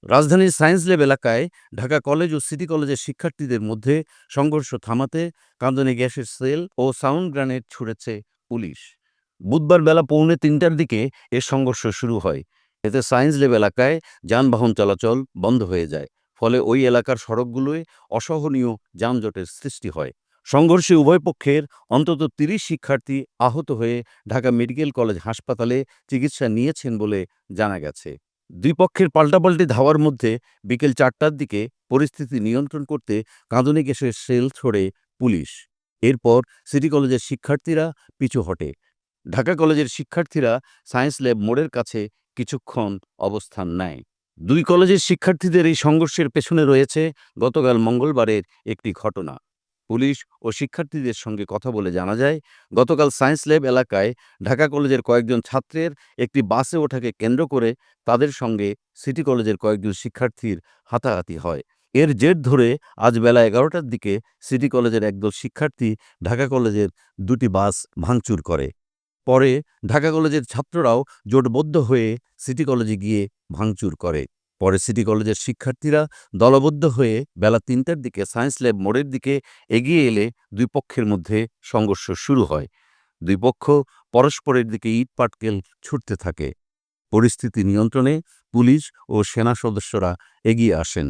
রাজধানীর science lab এলাকায় Dhaka college ও city কলেজের শিক্ষার্থীদের মধ্যে সংঘর্ষ থামাতে কাঁদানে গ্যাসের সেল ও সাউন্ড গ্রেনেড ছুড়েছে পুলিশ। বুধবার বেলা পৌনে ৩টার দিকে এ সংঘর্ষ শুরু হয়। এতে সায়েন্স ল্যাব এলাকায় যানবাহন চলাচল বন্ধ হয়ে যায়। ফলে ওই এলাকার সড়কগুলোয় অসহনীয় যানজটের সৃষ্টি হয়। সংঘর্ষে উভয় পক্ষের অন্তত ৩০ শিক্ষার্থী আহত হয়ে ঢাকা মেডিকেল কলেজ হাসপাতালে চিকিৎসা নিয়েছেন বলে জানা গেছে। দুই পক্ষের পাল্টাপাল্টি ধাওয়ার মধ্যে বিকেল ৪টার দিকে পরিস্থিতি নিয়ন্ত্রণ করতে কাঁদুনে গ্যাসের শেল ছোড়ে পুলিশ। এরপর সিটি কলেজের শিক্ষার্থীরা পিছু হটে। ঢাকা কলেজের শিক্ষার্থীরা সায়েন্স ল্যাব মোড়ের কাছে কিছুক্ষণ অবস্থান নেয়। দুই কলেজের শিক্ষার্থীদের এই সংঘর্ষের পেছনে রয়েছে গতকাল মঙ্গলবারের একটি ঘটনা। পুলিশ ও শিক্ষার্থীদের সঙ্গে কথা বলে জানা যায়, গতকাল সায়েন্স ল্যাব এলাকায় ঢাকা কলেজের কয়েকজন ছাত্রের একটি বাসে ওঠাকে কেন্দ্র করে তাদের সঙ্গে সিটি কলেজের কয়েকজন শিক্ষার্থীর হাতাহাতি হয়। এর জের ধরে আজ বেলা ১১টার দিকে সিটি কলেজের একদল শিক্ষার্থী ঢাকা কলেজের দুটি বাস ভাঙচুর করে। পরে ঢাকা কলেজের ছাত্ররাও জোটবদ্ধ হয়ে সিটি কলেজে গিয়ে ভাঙচুর করে। পরে সিটি কলেজের শিক্ষার্থীরা দলবদ্ধ হয়ে বেলা ৩টার দিকে সায়েন্স ল্যাব মোড়ের দিকে এগিয়ে এলে দুই পক্ষের মধ্যে সংঘর্ষ শুরু হয়। দুই পক্ষ পরস্পরের দিকে ইটপাটকেল ছুড়তে থাকে। পরিস্থিতি নিয়ন্ত্রণে পুলিশ ও সেনা সদস্যরা এগিয়ে আসেন।